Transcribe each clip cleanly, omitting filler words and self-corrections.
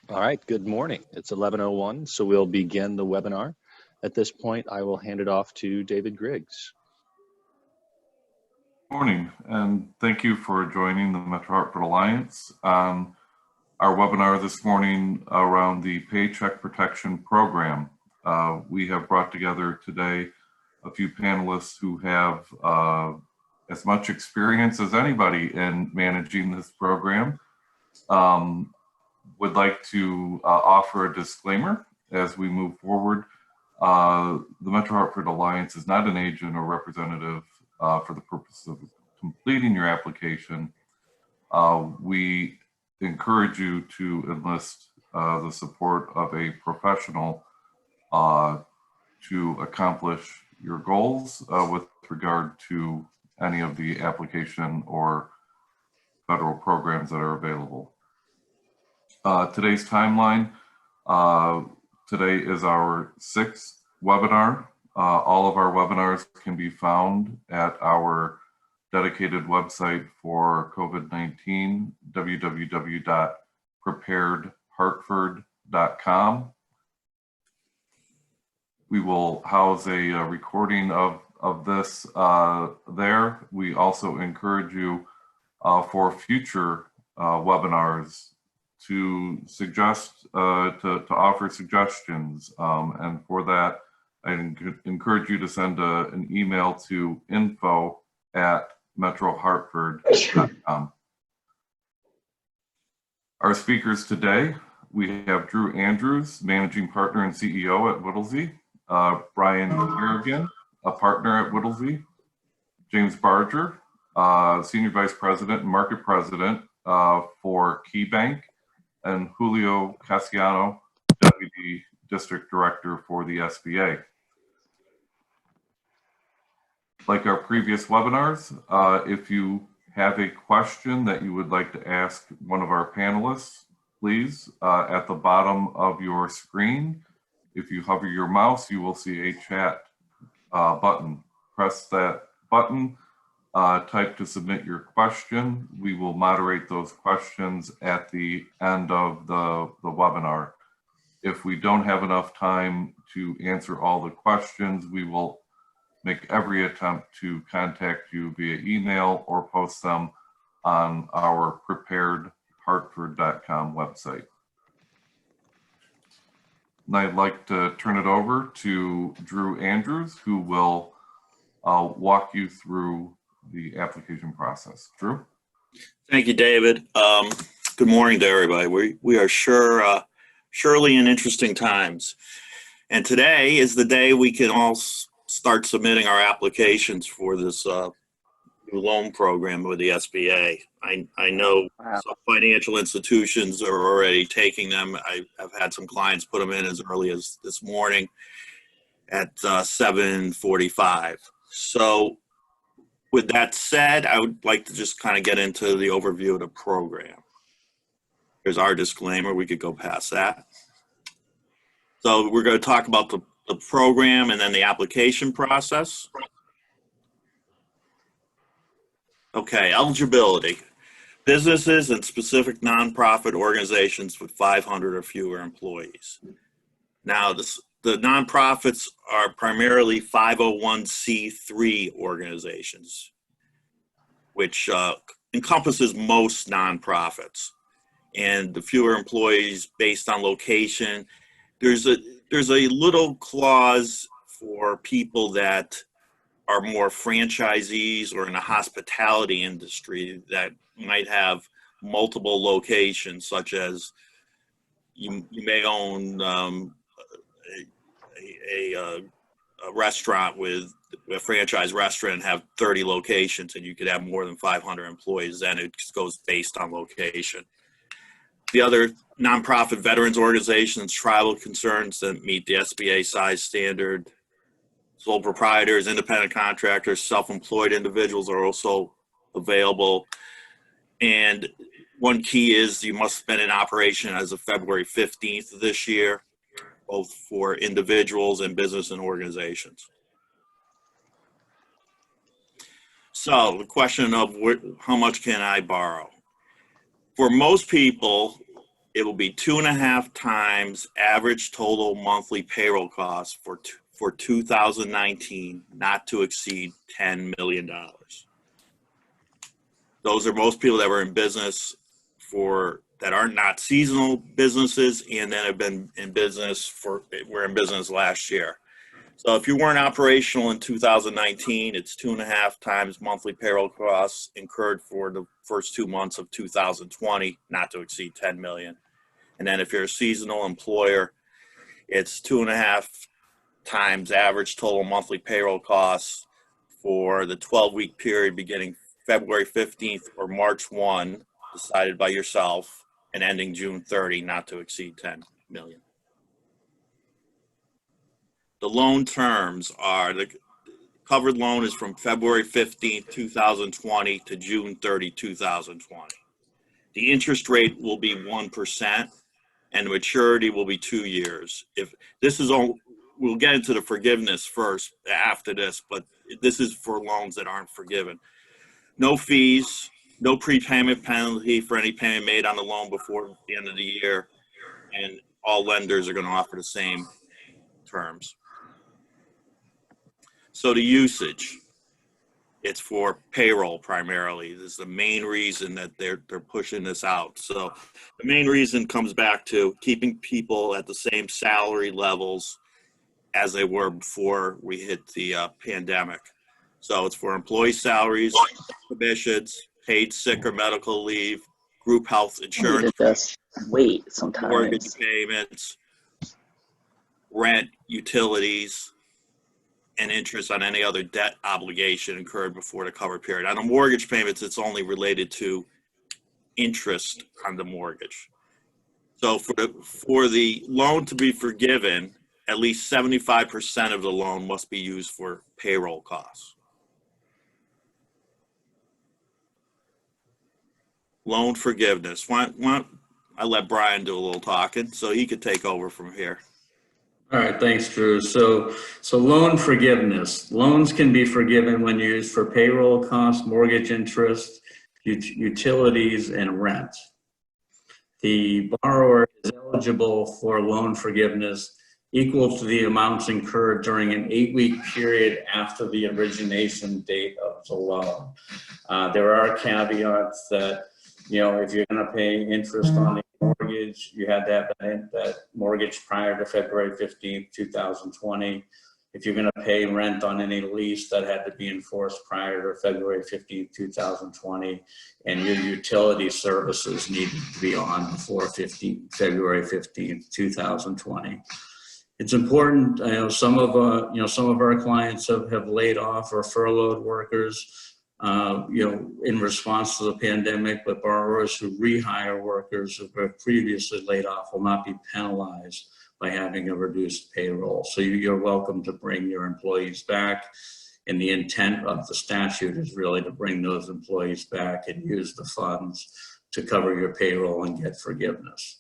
All right, good morning. It's 11:01, so we'll begin the webinar. At this point, I will hand it off to David Griggs. Morning, and thank you for joining the Metro Hartford Alliance on our webinar this morning around the Paycheck Protection Program. We have brought together today a few panelists who have as much experience as anybody in managing this program. Would like to offer a disclaimer as we move forward. The Metro Hartford Alliance is not an agent or representative for the purpose of completing your application. We encourage you to enlist the support of a professional to accomplish your goals with regard to any of the application or federal programs that are available. Today's timeline, today is our 6th webinar. All of our webinars can be found at our dedicated website for COVID-19, www.preparedhartford.com. We will house a recording of this there. We also encourage you for future webinars to suggest, to offer suggestions. And for that, I encourage you to send an email to info@metrohartford.com. Our speakers today, we have Drew Andrews, Managing Partner and CEO at Whittlesey, Brian Harrigan, a partner at Whittlesey, James Barger, Senior Vice President and Market President for KeyBank, and Julio Cassiano, Deputy District Director for the SBA. Like our previous webinars, if you have a question that you would like to ask one of our panelists, please, at the bottom of your screen, if you hover your mouse, you will see a chat button. Press that button, type to submit your question. We will moderate those questions at the end of the webinar. If we don't have enough time to answer all the questions, we will make every attempt to contact you via email or post them on our preparedhartford.com website. And I'd like to turn it over to Drew Andrews, who will walk you through the application process. Drew? Thank you, David. Good morning to everybody. We are surely in interesting times. And today is the day we can all start submitting our applications for this new loan program with the SBA. I know some financial institutions are already taking them. I've had some clients put them in as early as this morning at 7:45. So with that said, I would like to just kind of get into the overview of the program. Here's our disclaimer. We could go past that. So we're going to talk about the program and then the application process. Okay, eligibility. Businesses and specific nonprofit organizations with 500 or fewer employees. Now, the nonprofits are primarily 501c3 organizations, which encompasses most nonprofits. And the fewer employees based on location, there's a little clause for people that are more franchisees or in the hospitality industry that might have multiple locations, such as you may own a restaurant with a franchise restaurant and have 30 locations, and you could have more than 500 employees. Then it goes based on location. The other nonprofit veterans organizations, tribal concerns that meet the SBA size standard, sole proprietors, independent contractors, self-employed individuals are also available. And one key is you must have been in operation as of February 15th of this year, both for individuals and business and organizations. So the question of how much can I borrow? For most people, it will be 2.5 times average total monthly payroll costs for 2019, not to exceed $10 million. Those are most people that were in business that are not seasonal businesses and that have been in business were in business last year. So if you weren't operational in 2019, it's 2.5 times monthly payroll costs incurred for the first 2 months of 2020, not to exceed 10 million. And then if you're a seasonal employer, it's 2.5 times average total monthly payroll costs for the 12-week period beginning February 15th or March 1, decided by yourself, and ending June 30, not to exceed 10 million. The loan terms are, the covered loan is from February 15th, 2020 to June 30, 2020. The interest rate will be 1% and the maturity will be 2 years. If this is all, we'll get into the forgiveness first after this, but this is for loans that aren't forgiven. No fees, no prepayment penalty for any payment made on the loan before the end of the year, and all lenders are going to offer the same terms. So the usage, it's for payroll primarily. This is the main reason that they're pushing this out. So the main reason comes back to keeping people at the same salary levels as they were before we hit the pandemic. So it's for employee salaries, commissions, paid sick or medical leave, group health insurance, just wait sometimes. mortgage payments, rent, utilities, and interest on any other debt obligation incurred before the covered period. On the mortgage payments, it's only related to interest on the mortgage. So for the loan to be forgiven, at least 75% of the loan must be used for payroll costs. Loan forgiveness. Why I let Brian do a little talking so he could take over from here. All right, thanks, Drew. So loan forgiveness. Loans can be forgiven when used for payroll costs, mortgage interest, utilities, and rent. The borrower is eligible for loan forgiveness equal to the amounts incurred during an 8-week period after the origination date of the loan. There are caveats that, you know, if you're going to pay interest on the mortgage, you had to have that mortgage prior to February 15th, 2020. If you're going to pay rent on any lease, that had to be enforced prior to February 15th, 2020. And your utility services needed to be on before February 15th, 2020. It's important, some of our clients have laid off or furloughed workers, in response to the pandemic, but borrowers who rehire workers who were previously laid off will not be penalized by having a reduced payroll. So you're welcome to bring your employees back. And the intent of the statute is really to bring those employees back and use the funds to cover your payroll and get forgiveness.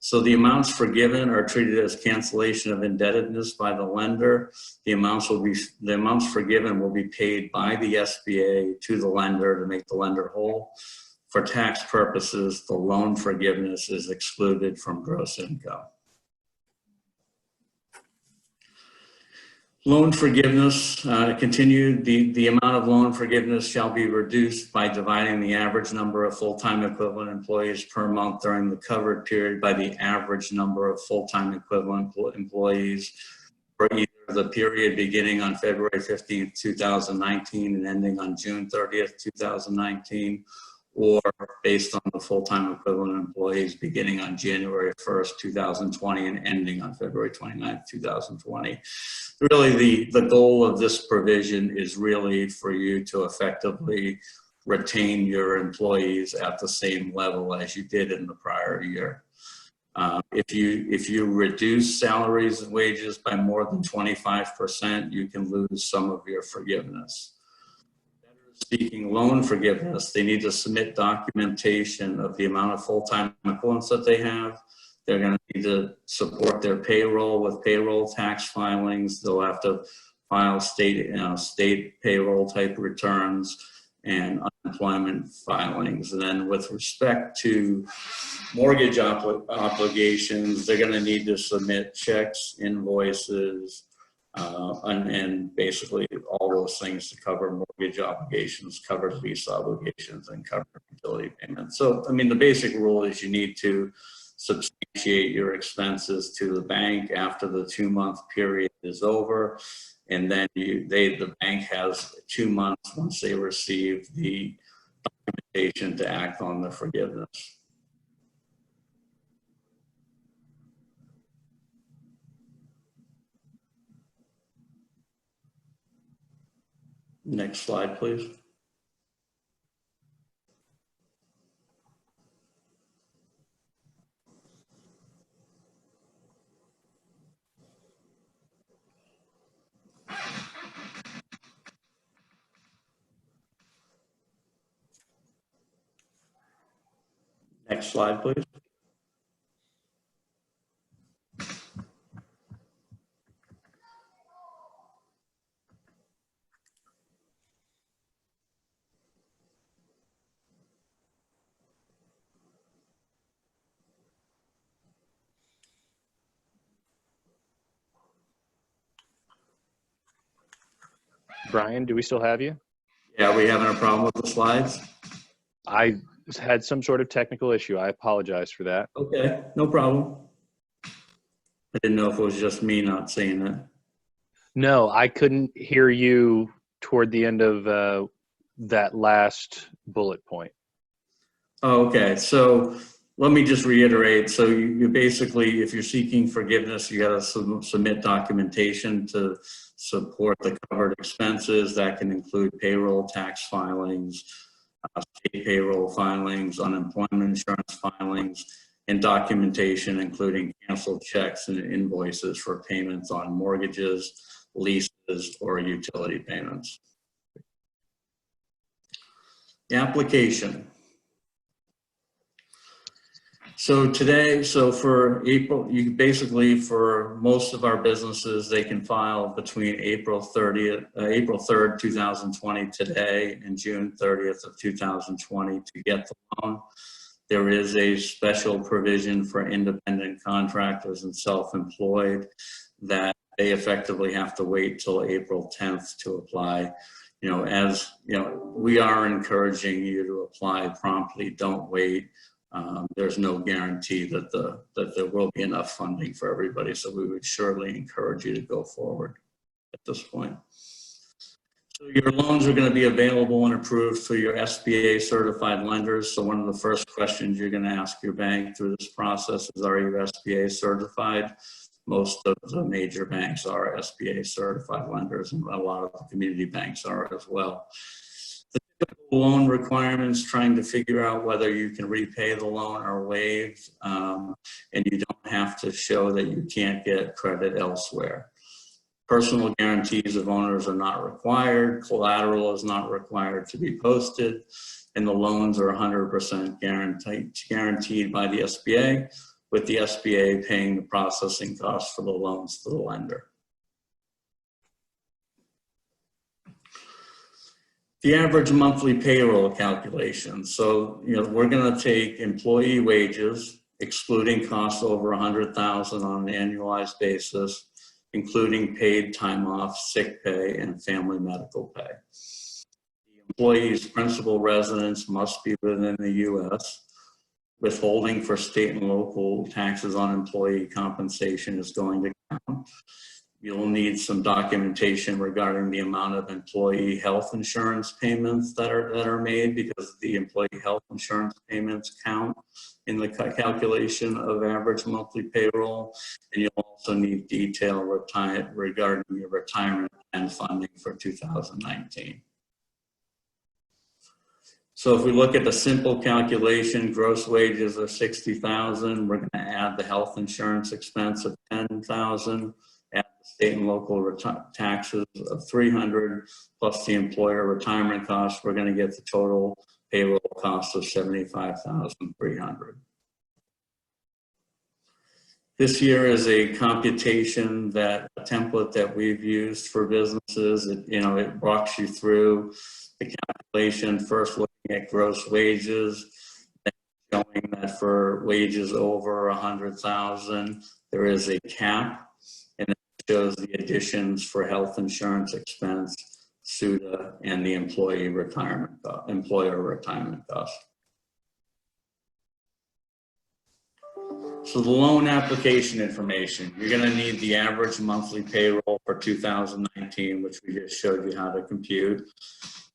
So the amounts forgiven are treated as cancellation of indebtedness by the lender. The amounts forgiven will be paid by the SBA to the lender to make the lender whole. For tax purposes, the loan forgiveness is excluded from gross income. Loan forgiveness, continued, the amount of loan forgiveness shall be reduced by dividing the average number of full-time equivalent employees per month during the covered period by the average number of full-time equivalent employees for either the period beginning on February 15th, 2019 and ending on June 30th, 2019, or based on the full-time equivalent employees beginning on January 1st, 2020 and ending on February 29th, 2020. Really, the goal of this provision is really for you to effectively retain your employees at the same level as you did in the prior year. If you reduce salaries and wages by more than 25%, you can lose some of your forgiveness. Seeking loan forgiveness, they need to submit documentation of the amount of full-time equivalents that they have. They're going to need to support their payroll with payroll tax filings. They'll have to file state payroll type returns. and unemployment filings. And then with respect to mortgage obligations, they're going to need to submit checks, invoices, and basically all those things to cover mortgage obligations, cover lease obligations, and cover utility payments. So, I mean, the basic rule is you need to substantiate your expenses to the bank after the 2-month period is over. And then the bank has 2 months once they receive the documentation to act on the forgiveness. Next slide, please. Next slide, please. Brian, do we still have you? Yeah, are we having a problem with the slides? I had some sort of technical issue. I apologize for that. Okay, no problem. I didn't know if it was just me not seeing it. No, I couldn't hear you toward the end of that last bullet point. Oh, okay, so let me just reiterate. So you basically, if you're seeking forgiveness, you got to submit documentation to support the covered expenses. That can include payroll tax filings, state payroll filings, unemployment insurance filings, and documentation including canceled checks and invoices for payments on mortgages, leases, or utility payments. The application. So today, so for April, you basically, for most of our businesses, they can file between April 3rd, 2020 today and June 30th of 2020 to get the loan. There is a special provision for independent contractors and self-employed that they effectively have to wait till April 10th to apply. You know, as you know, we are encouraging you to apply promptly. Don't wait. There's no guarantee that there will be enough funding for everybody, so we would surely encourage you to go forward at this point. So your loans are going to be available and approved through your SBA certified lenders. So one of the first questions you're going to ask your bank through this process is, are you SBA certified? Most of the major banks are SBA certified lenders, and a lot of the community banks are as well. The typical loan requirements, trying to figure out whether you can repay the loan, are waived, and you don't have to show that you can't get credit elsewhere. Personal guarantees of owners are not required. Collateral is not required to be posted, and the loans are 100% guaranteed by the SBA, with the SBA paying the processing costs for the loans to the lender. The average monthly payroll calculation. So, you know, we're going to take employee wages, excluding costs over $100,000 on an annualized basis, including paid time off, sick pay, and family medical pay. The employee's principal residence must be within the U.S. Withholding for state and local taxes on employee compensation is going to count. You'll need some documentation regarding the amount of employee health insurance payments that are made, because the employee health insurance payments count in the calculation of average monthly payroll. And you'll also need detail regarding your retirement and funding for 2019. So if we look at the simple calculation, gross wages are $60,000. We're going to add the health insurance expense of $10,000. Add the state and local taxes of $300, plus the employer retirement costs. We're going to get the total payroll cost of $75,300. This year is a computation a template that we've used for businesses. It walks you through the calculation, first looking at gross wages, then showing that for wages over 100,000, there is a cap, and it shows the additions for health insurance expense, SUDA, and the employer retirement cost. So the loan application information, you're going to need the average monthly payroll for 2019, which we just showed you how to compute.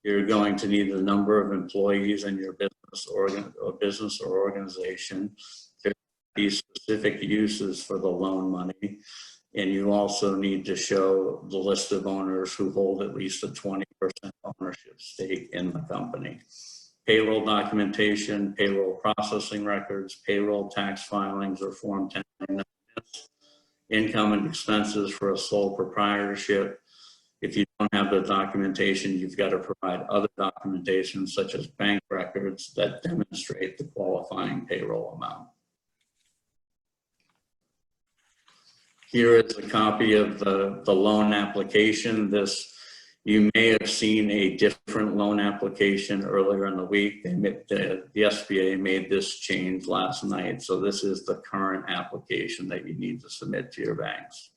You're going to need the number of employees in your business or organization. There's these specific uses for the loan money. And you also need to show the list of owners who hold at least a 20% ownership stake in the company. Payroll documentation, payroll processing records, payroll tax filings or Form 1099, income and expenses for a sole proprietorship. If you don't have the documentation, you've got to provide other documentation such as bank records that demonstrate the qualifying payroll amount. Here is a copy of the loan application. You may have seen a different loan application earlier in the week. The SBA made this change last night. So this is the current application that you need to submit to your banks.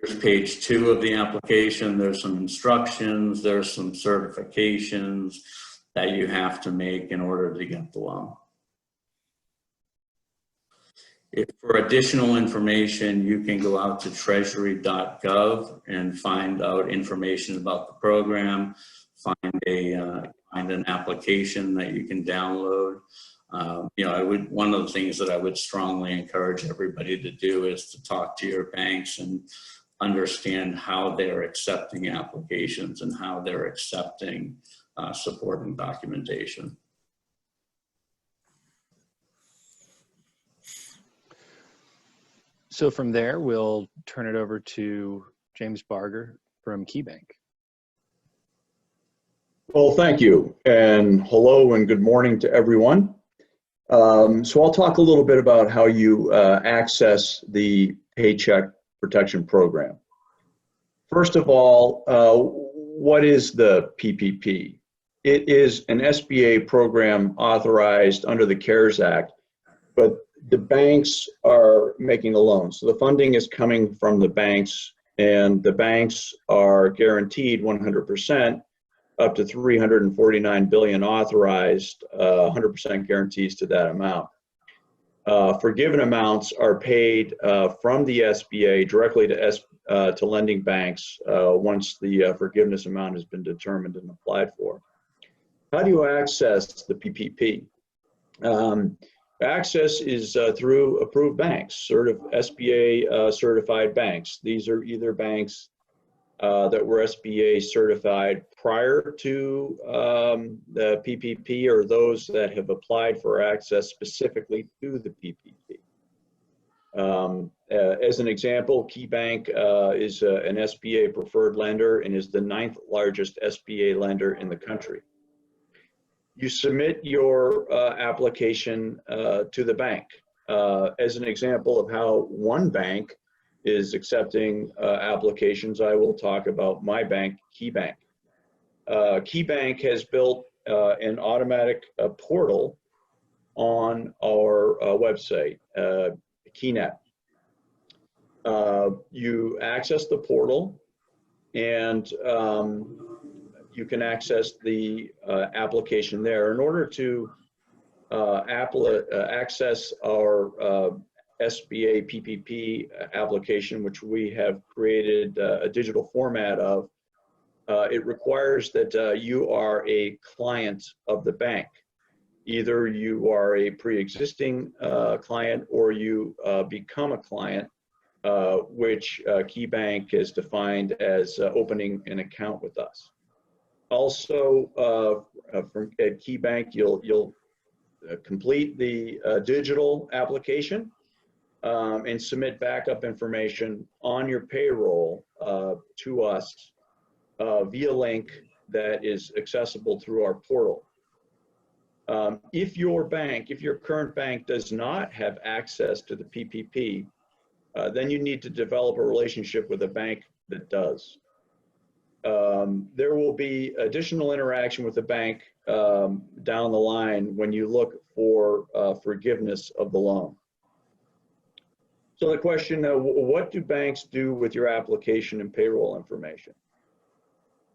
Here's page 2 of the application. There's some instructions. There's some certifications that you have to make in order to get the loan. For additional information, you can go out to treasury.gov and find out information about the program, find an application that you can download. One of the things that I would strongly encourage everybody to do is to talk to your banks and understand how they're accepting applications and how they're accepting supporting documentation. So from there, we'll turn it over to James Barger from KeyBank. Well, thank you, and hello and good morning to everyone. So I'll talk a little bit about how you access the Paycheck Protection Program. First of all, what is the PPP? It is an SBA program authorized under the CARES Act, but the banks are making the loans. So the funding is coming from the banks, and the banks are guaranteed 100%, up to $349 billion authorized, 100% guarantees to that amount. Forgiven amounts are paid from the SBA directly to lending banks once the forgiveness amount has been determined and applied for. How do you access the PPP? Access is through approved banks, SBA certified banks. These are either banks that were SBA certified prior to the PPP or those that have applied for access specifically to the PPP. As an example, KeyBank is an SBA preferred lender and is the 9th largest SBA lender in the country. You submit your application to the bank. As an example of how one bank is accepting applications, I will talk about my bank, KeyBank. KeyBank has built an automatic portal on our website, KeyNet. You access the portal and you can access the application there. In order to access our SBA PPP application, which we have created a digital format of, it requires that you are a client of the bank. Either you are a pre-existing client or you become a client, which KeyBank is defined as opening an account with us. Also, at KeyBank, you'll complete the digital application and submit backup information on your payroll to us via link that is accessible through our portal. If your current bank does not have access to the PPP, then you need to develop a relationship with a bank that does. There will be additional interaction with the bank down the line when you look for forgiveness of the loan. So the question, what do banks do with your application and payroll information?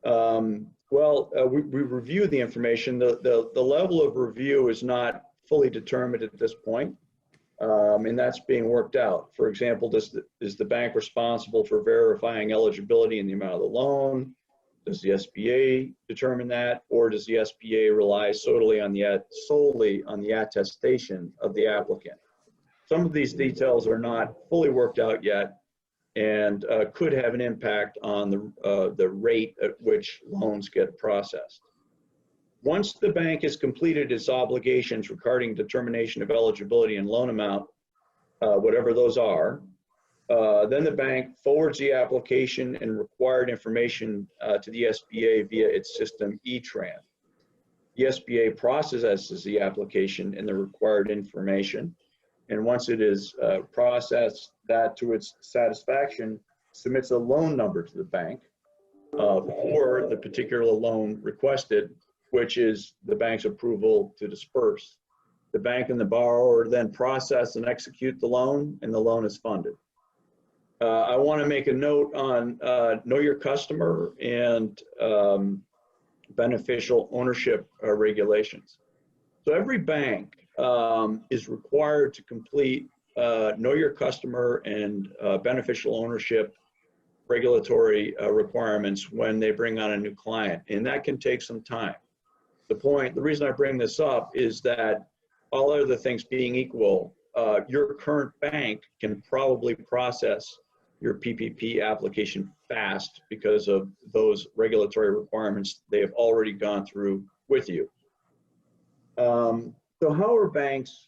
We review the information. The level of review is not fully determined at this point, and that's being worked out. For example, is the bank responsible for verifying eligibility and the amount of the loan? Does the SBA determine that, or does the SBA rely solely on the attestation of the applicant? Some of these details are not fully worked out yet, and could have an impact on the rate at which loans get processed. Once the bank has completed its obligations regarding determination of eligibility and loan amount, whatever those are, then the bank forwards the application and required information to the SBA via its system eTran. The SBA processes the application and the required information, and once it is processed that to its satisfaction, submits a loan number to the bank for the particular loan requested, which is the bank's approval to disperse. The bank and the borrower then process and execute the loan, and the loan is funded. I want to make a note on know your customer and beneficial ownership regulations. So every bank is required to complete know your customer and beneficial ownership regulatory requirements when they bring on a new client, and that can take some time. The reason I bring this up is that all other things being equal, your current bank can probably process your PPP application fast because of those regulatory requirements they have already gone through with you. So how are banks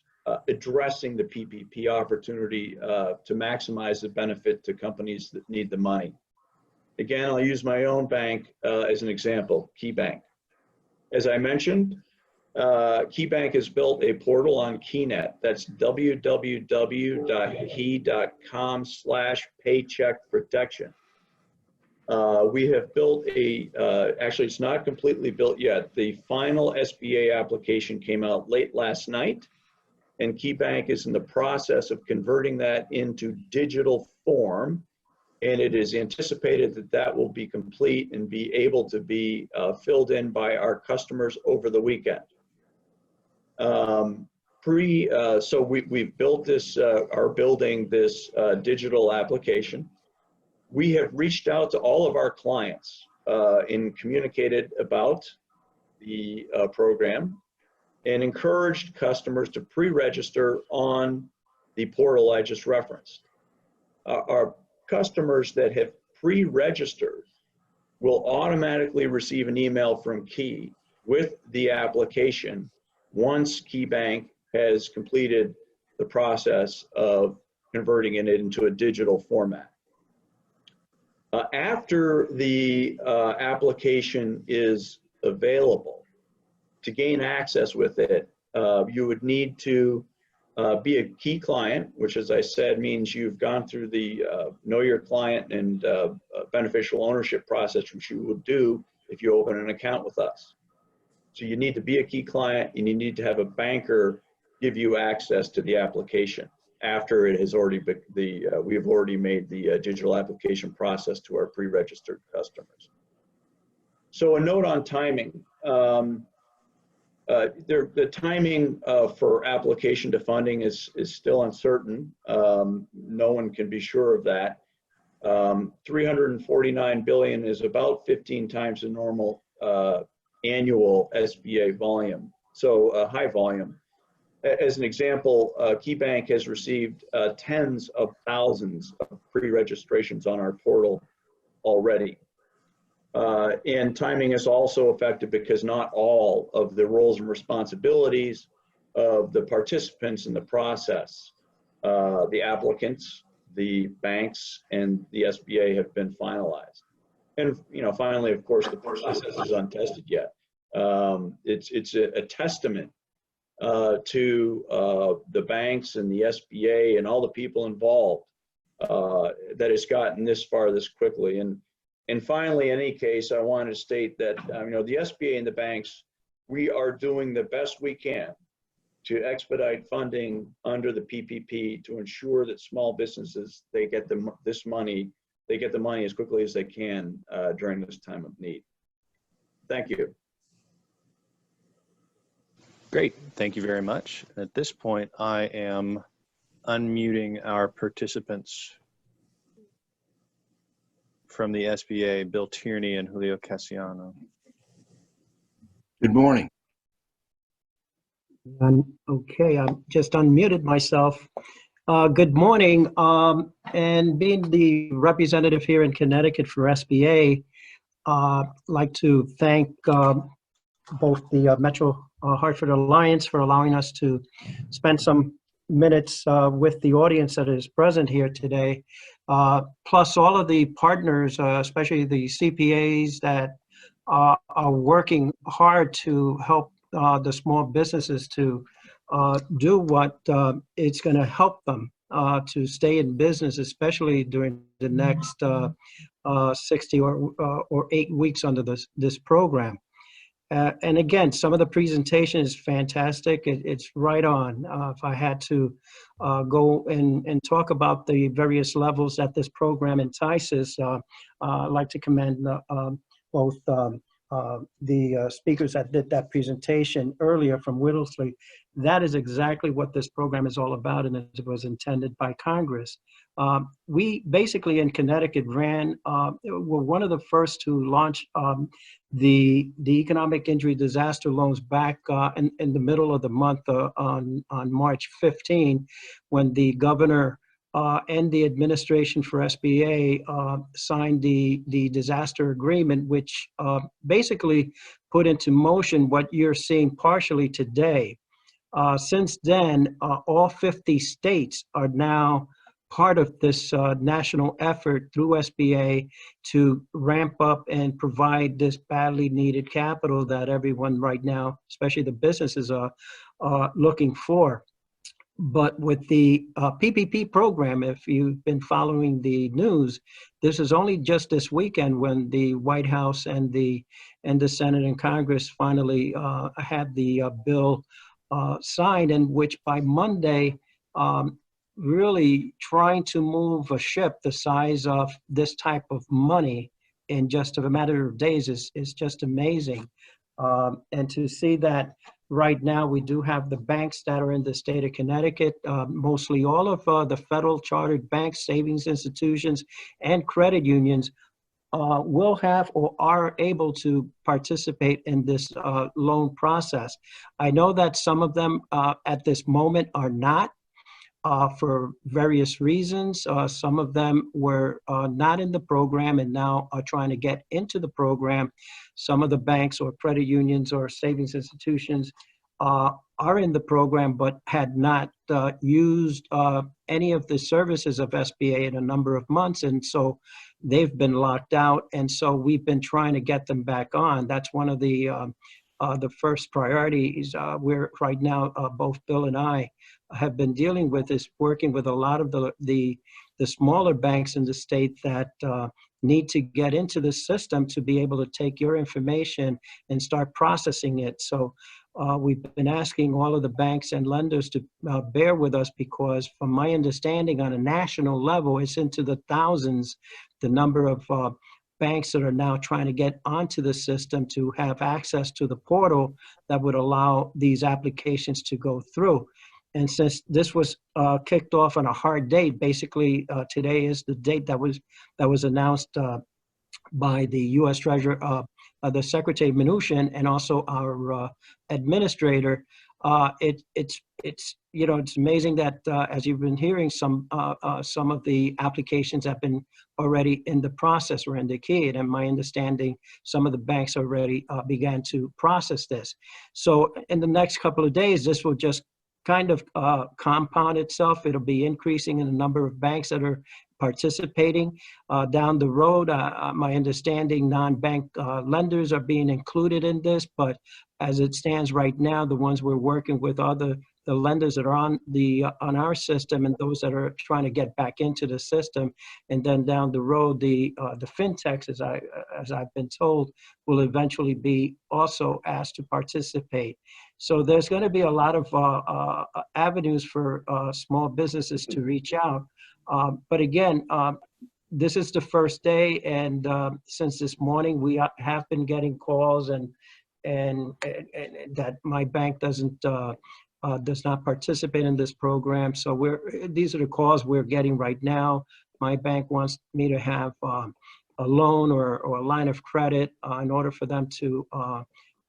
addressing the PPP opportunity to maximize the benefit to companies that need the money? Again, I'll use my own bank as an example, KeyBank. As I mentioned, KeyBank has built a portal on KeyNet. That's www.key.com/paycheck protection. We have built actually it's not completely built yet. The final SBA application came out late last night, and KeyBank is in the process of converting that into digital form, and it is anticipated that that will be complete and be able to be filled in by our customers over the weekend. So we've built this, are building this digital application. We have reached out to all of our clients and communicated about the program and encouraged customers to pre-register on the portal I just referenced. Our customers that have pre-registered will automatically receive an email from Key with the application once KeyBank has completed the process of converting it into a digital format. After the application is available, to gain access with it, you would need to be a Key client, which, as I said, means you've gone through the know your client and beneficial ownership process, which you would do if you open an account with us. So you need to be a Key client, and you need to have a banker give you access to the application after it has already been we have already made the digital application process to our pre-registered customers. So a note on timing. The timing for application to funding is still uncertain. No one can be sure of that. 349 billion is about 15 times the normal annual SBA volume, so high volume. As an example, KeyBank has received tens of thousands of pre-registrations on our portal already. And timing is also affected because not all of the roles and responsibilities of the participants in the process, the applicants, the banks, and the SBA have been finalized. And finally, of course, the process is untested yet. It's a testament to the banks and the SBA and all the people involved that it's gotten this far this quickly. And finally, in any case, I want to state that the SBA and the banks, we are doing the best we can to expedite funding under the PPP to ensure that small businesses, they get the money as quickly as they can during this time of need. Thank you. Great, thank you very much. At this point, I am unmuting our participants from the SBA, Bill Tierney and Julio Casiano. Good morning. Okay, I just unmuted myself. Good morning, and being the representative here in Connecticut for SBA, I'd like to thank both the Metro Hartford Alliance for allowing us to spend some minutes with the audience that is present here today, plus all of the partners, especially the CPAs that are working hard to help the small businesses to do what it's going to help them to stay in business, especially during the next 60 or 8 weeks under this program. And again, some of the presentation is fantastic. It's right on. If I had to go and talk about the various levels that this program entices, I'd like to commend both the speakers that did that presentation earlier from Whittlesey. That is exactly what this program is all about, and it was intended by Congress. We basically in Connecticut were one of the first to launch the economic injury disaster loans back in the middle of the month on March 15, when the governor and the administration for SBA signed the disaster agreement, which basically put into motion what you're seeing partially today. Since then, all 50 states are now part of this national effort through SBA to ramp up and provide this badly needed capital that everyone right now, especially the businesses, are looking for. But with the PPP program, if you've been following the news, this is only just this weekend when the White House and the Senate and Congress finally had the bill signed, in which by Monday, really trying to move a ship the size of this type of money in just a matter of days is just amazing. And to see that right now we do have the banks that are in the state of Connecticut, mostly all of the federal chartered banks, savings institutions, and credit unions will have or are able to participate in this loan process. I know that some of them at this moment are not, for various reasons. Some of them were not in the program and now are trying to get into the program. Some of the banks or credit unions or savings institutions are in the program but had not used any of the services of SBA in a number of months, and so they've been locked out, and so we've been trying to get them back on. That's one of the first priorities we're right now, both Bill and I have been dealing with, is working with a lot of the smaller banks in the state that need to get into the system to be able to take your information and start processing it. So we've been asking all of the banks and lenders to bear with us, because from my understanding on a national level, it's into the thousands, the number of banks that are now trying to get onto the system to have access to the portal that would allow these applications to go through. And since this was kicked off on a hard date, basically today is the date that was announced by the U.S. Treasurer, the Secretary Mnuchin, and also our administrator. It's amazing that as you've been hearing, some of the applications have been already in the process or in the queue, and my understanding, some of the banks already began to process this. So in the next couple of days, this will just kind of compound itself. It'll be increasing in the number of banks that are participating. Down the road, my understanding, non-bank lenders are being included in this, but as it stands right now, the ones we're working with are the lenders that are on our system and those that are trying to get back into the system. And then down the road, the fintechs, as I've been told, will eventually be also asked to participate. So there's going to be a lot of avenues for small businesses to reach out. But again, this is the first day, and since this morning, we have been getting calls and that my bank does not participate in this program. So these are the calls we're getting right now. My bank wants me to have a loan or a line of credit in order for them to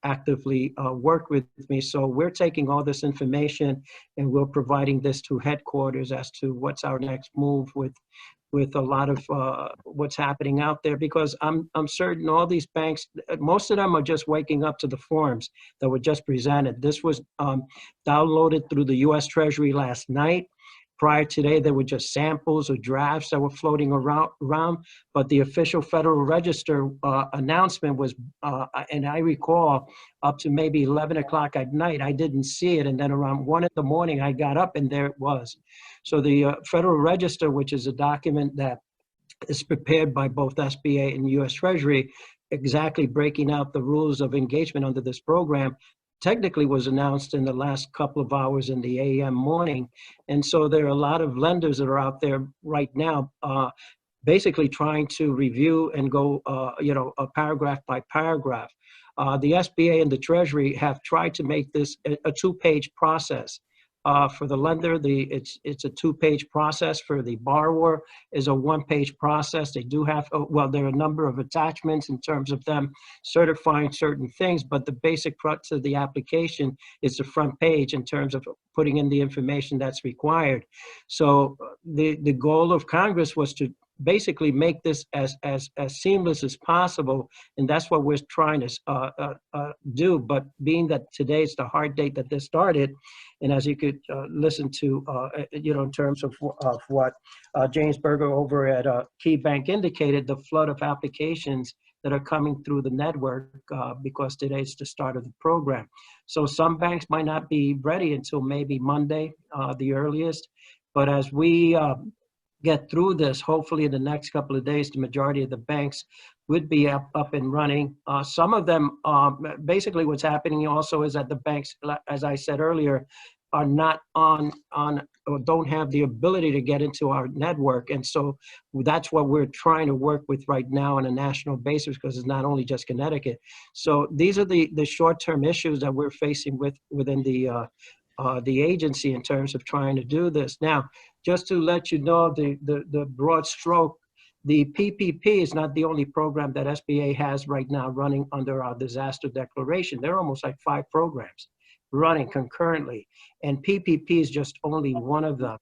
actively work with me. So we're taking all this information and we're providing this to headquarters as to what's our next move with a lot of what's happening out there, because I'm certain all these banks, most of them are just waking up to the forms that were just presented. This was downloaded through the U.S. Treasury last night. Prior today, there were just samples or drafts that were floating around, but the official Federal Register announcement was, and I recall up to maybe 11 o'clock at night, I didn't see it, and then around 1 in the morning, I got up and there it was. So the Federal Register, which is a document that is prepared by both SBA and U.S. Treasury, exactly breaking out the rules of engagement under this program, technically was announced in the last couple of hours in the AM morning. And so there are a lot of lenders that are out there right now basically trying to review and go, paragraph by paragraph. The SBA and the Treasury have tried to make this a two-page process. For the lender, it's a two-page process. For the borrower, is a one-page process. They do have, there are a number of attachments in terms of them certifying certain things, but the basic crux of the application is the front page in terms of putting in the information that's required. So the goal of Congress was to basically make this as seamless as possible, and that's what we're trying to do. But being that today's the hard date that this started, and as you could listen to, in terms of what James Berger over at Key Bank indicated, the flood of applications that are coming through the network because today's the start of the program. So some banks might not be ready until maybe Monday, the earliest. But as we get through this, hopefully in the next couple of days, the majority of the banks would be up and running. Some of them, basically what's happening also is that the banks, as I said earlier, are not on or don't have the ability to get into our network. And so that's what we're trying to work with right now on a national basis, because it's not only just Connecticut. So these are the short-term issues that we're facing within the agency in terms of trying to do this. Now, just to let you know the broad stroke, the PPP is not the only program that SBA has right now running under our disaster declaration. There are almost like 5 programs running concurrently, and PPP is just only one of them.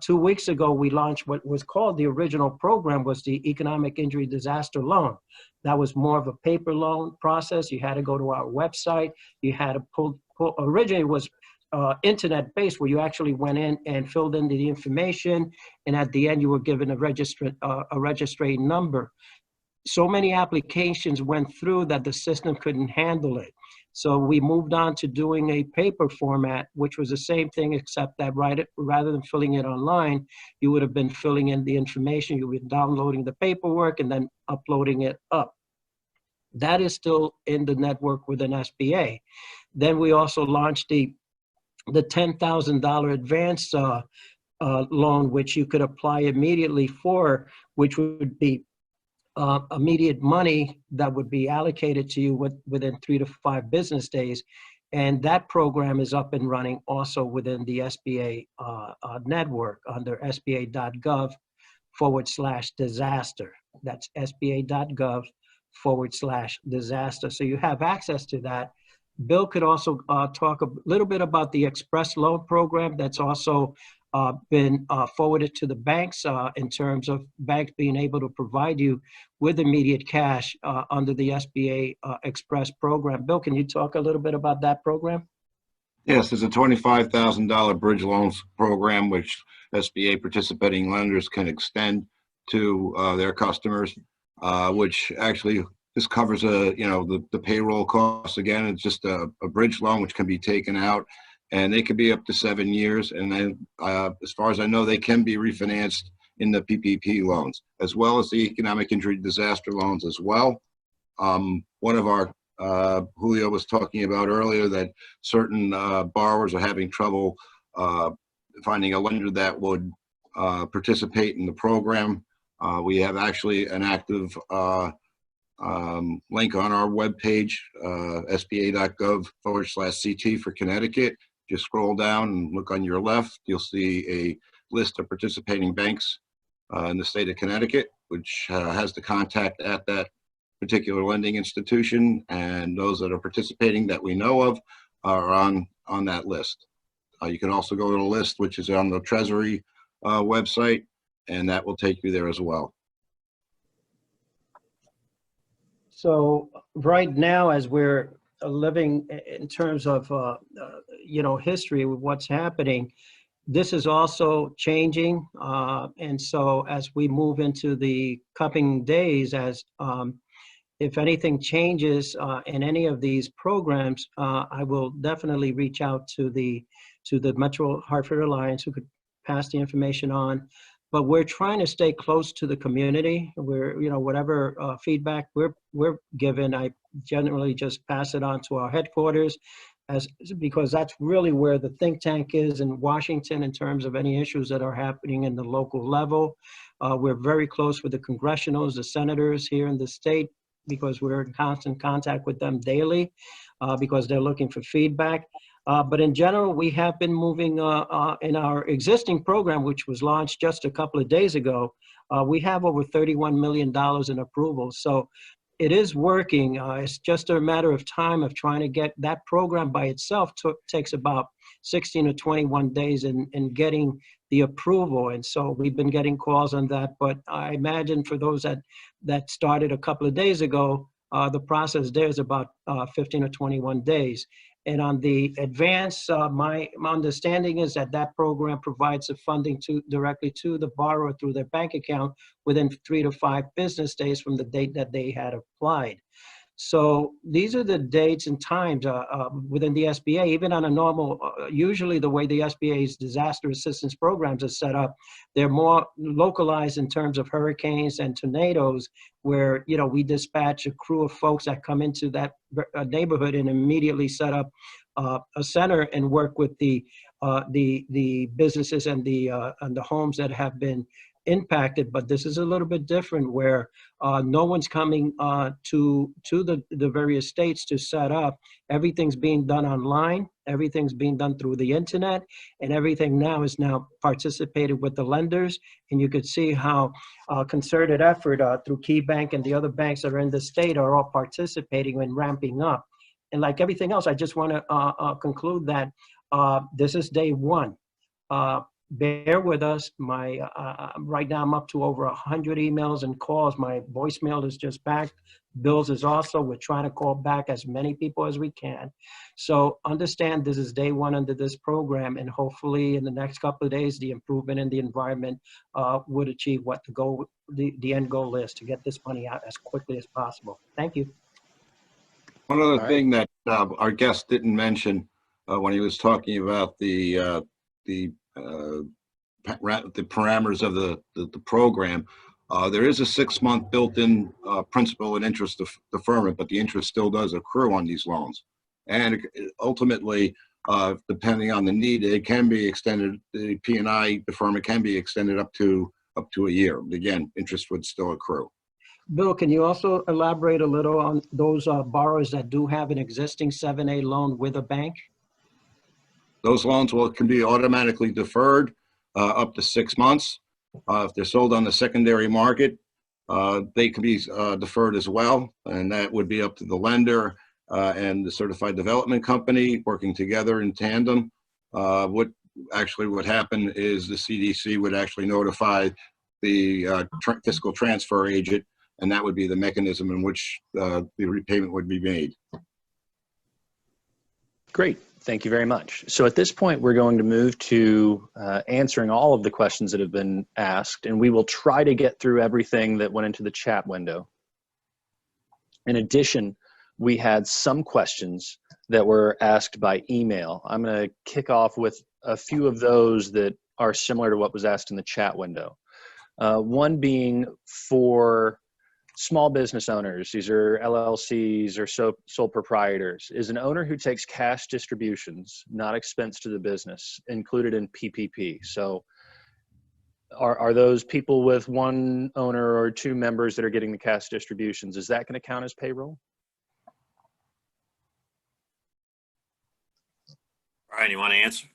2 weeks ago, we launched what was called the original program, was the Economic Injury Disaster Loan. That was more of a paper loan process. You had to go to our website. You had to pull originally it was internet-based, where you actually went in and filled in the information, and at the end you were given a registration number. So many applications went through that the system couldn't handle it. So we moved on to doing a paper format, which was the same thing, except that rather than filling it online, you would have been filling in the information, you would be downloading the paperwork and then uploading it up. That is still in the network within SBA. Then we also launched the $10,000 advance loan, which you could apply immediately for, which would be immediate money that would be allocated to you within 3 to 5 business days. And that program is up and running also within the SBA network under sba.gov/disaster. That's sba.gov/disaster. So you have access to that. Bill could also talk a little bit about the Express Loan Program that's also been forwarded to the banks in terms of banks being able to provide you with immediate cash under the SBA Express program. Bill, can you talk a little bit about that program? Yes, there's a $25,000 bridge loans program which SBA participating lenders can extend to their customers, which actually this covers the payroll costs. Again, it's just a bridge loan which can be taken out, and they could be up to 7 years. And then, as far as I know, they can be refinanced in the PPP loans, as well as the economic injury disaster loans as well. One of our Julio was talking about earlier that certain borrowers are having trouble finding a lender that would participate in the program. We have actually an active link on our webpage, sba.gov/CT for Connecticut. Just scroll down and look on your left. You'll see a list of participating banks in the state of Connecticut, which has the contact at that particular lending institution, and those that are participating that we know of are on that list. You can also go to the list, which is on the Treasury website, and that will take you there as well. So right now, as we're living in terms of, history with what's happening, this is also changing. And so as we move into the coming days, if anything changes in any of these programs, I will definitely reach out to the Metro Hartford Alliance, who could pass the information on. But we're trying to stay close to the community. We're, whatever feedback we're given, I generally just pass it on to our headquarters, because that's really where the think tank is in Washington in terms of any issues that are happening in the local level. We're very close with the congressionals, the senators here in the state, because we're in constant contact with them daily, because they're looking for feedback. But in general, we have been moving in our existing program, which was launched just a couple of days ago. We have over $31 million in approvals. So it is working. It's just a matter of time of trying to get that program by itself takes about 16 to 21 days in getting the approval. And so we've been getting calls on that. But I imagine for those that started a couple of days ago, the process there is about 15 to 21 days. And on the advance, my understanding is that program provides the funding directly to the borrower through their bank account within 3 to 5 business days from the date that they had applied. So these are the dates and times within the SBA. Even on a normal, usually the way the SBA's disaster assistance programs are set up, they're more localized in terms of hurricanes and tornadoes, where we dispatch a crew of folks that come into that neighborhood and immediately set up a center and work with the businesses and the homes that have been impacted. But this is a little bit different, where no one's coming to the various states to set up. Everything's being done online. Everything's being done through the internet, and everything now is participated with the lenders. And you could see how concerted effort through Key Bank and the other banks that are in the state are all participating and ramping up. And like everything else, I just want to conclude that this is day one. Bear with us. Right now I'm up to over 100 emails and calls. My voicemail is just back. Bill's is also. We're trying to call back as many people as we can. So understand this is day one under this program, and hopefully in the next couple of days, the improvement in the environment would achieve what the end goal is, to get this money out as quickly as possible. Thank you. One other thing that our guest didn't mention when he was talking about the parameters of the program, there is a 6-month built-in principal and interest deferment, but the interest still does accrue on these loans. And ultimately, depending on the need, it can be extended. The P&I deferment can be extended up to a year. Again, interest would still accrue. Bill, can you also elaborate a little on those borrowers that do have an existing 7A loan with a bank? Those loans can be automatically deferred up to 6 months. If they're sold on the secondary market, they can be deferred as well, and that would be up to the lender and the certified development company working together in tandem. What would happen is the CDC would actually notify the fiscal transfer agent, and that would be the mechanism in which the repayment would be made. Great. Thank you very much. So at this point, we're going to move to answering all of the questions that have been asked, and we will try to get through everything that went into the chat window. In addition, we had some questions that were asked by email. I'm going to kick off with a few of those that are similar to what was asked in the chat window. One being for small business owners. These are LLCs or sole proprietors. Is an owner who takes cash distributions, not expense to the business, included in PPP? So are those people with one owner or two members that are getting the cash distributions, is that going to count as payroll? Brian, you want to answer?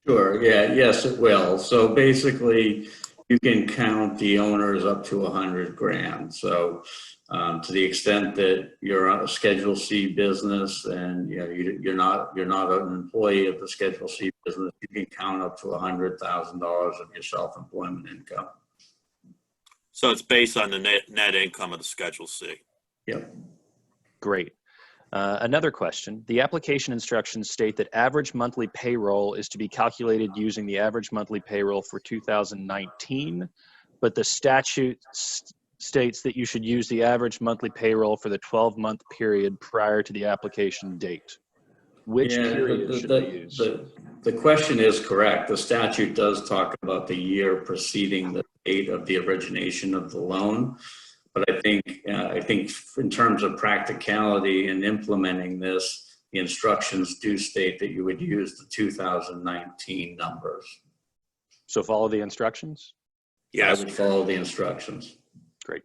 Sure, yeah, yes, it will. So basically, you can count the owners up to 100 grand. So to the extent that you're a Schedule C business and you're not an employee of the Schedule C business, you can count up to $100,000 of your self-employment income. So it's based on the net income of the Schedule C. Yep. Great. Another question. The application instructions state that average monthly payroll is to be calculated using the average monthly payroll for 2019, but the statute states that you should use the average monthly payroll for the 12-month period prior to the application date. Which period should we use? The question is correct. The statute does talk about the year preceding the date of the origination of the loan. But I think in terms of practicality in implementing this, the instructions do state that you would use the 2019 numbers. So follow the instructions? Yes. I would follow the instructions. Great.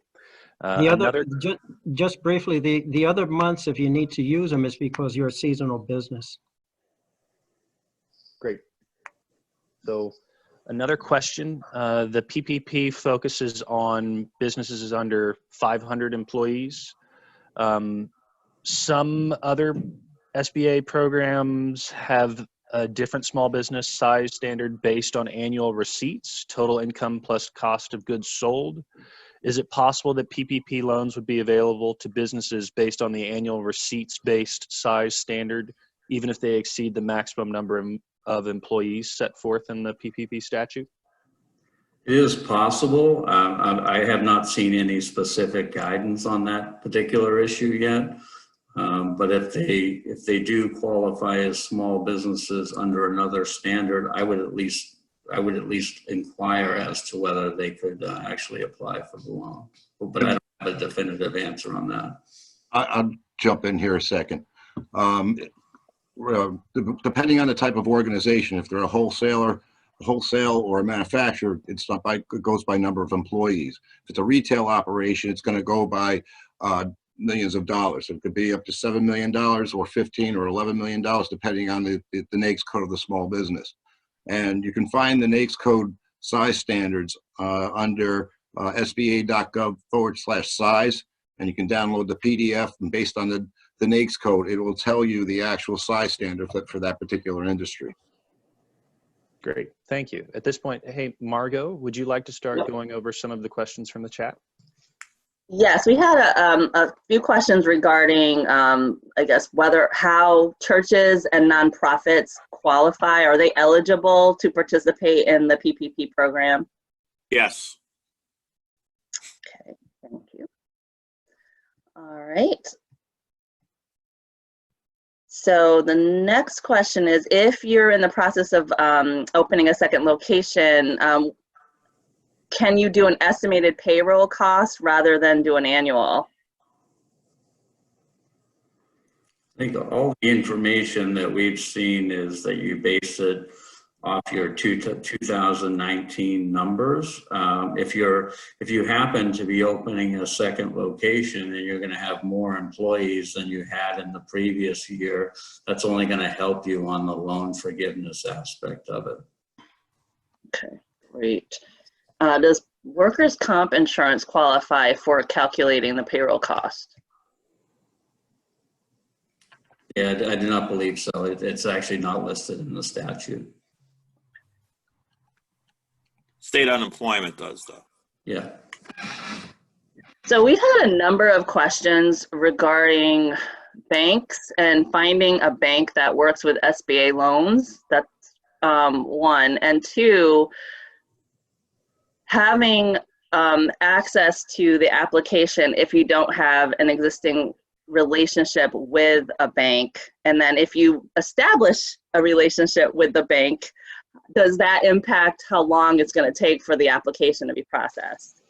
Just briefly, the other months, if you need to use them, is because you're a seasonal business. Great. So another question, the PPP focuses on businesses under 500 employees. Some other SBA programs have a different small business size standard based on annual receipts, total income plus cost of goods sold. Is it possible that PPP loans would be available to businesses based on the annual receipts-based size standard, even if they exceed the maximum number of employees set forth in the PPP statute? It is possible. I have not seen any specific guidance on that particular issue yet. But if they do qualify as small businesses under another standard, I would at least inquire as to whether they could actually apply for the loan. But I don't have a definitive answer on that. I'll jump in here a second. Depending on the type of organization, if they're a wholesale or a manufacturer, it goes by number of employees. If it's a retail operation, it's going to go by millions of dollars. It could be up to $7 million or $15 or $11 million, depending on the NAICS code of the small business. And you can find the NAICS code size standards under sba.gov/size, and you can download the PDF, and based on the NAICS code, it will tell you the actual size standard for that particular industry. Great, thank you. At this point, hey, Margot, would you like to start going over some of the questions from the chat? Yes, we had a few questions regarding, I guess, how churches and nonprofits qualify. Are they eligible to participate in the PPP program? Yes. Okay, thank you. All right. So the next question is, if you're in the process of opening a second location, can you do an estimated payroll cost rather than do an annual? I think all the information that we've seen is that you base it off your 2019 numbers. If you happen to be opening a second location and you're going to have more employees than you had in the previous year, that's only going to help you on the loan forgiveness aspect of it. Okay, great. Does workers' comp insurance qualify for calculating the payroll cost? Yeah, I do not believe so. It's actually not listed in the statute. State unemployment does, though. Yeah. So we've had a number of questions regarding banks and finding a bank that works with SBA loans. That's one. And two, having access to the application if you don't have an existing relationship with a bank? And then if you establish a relationship with the bank, does that impact how long it's going to take for the application to be processed?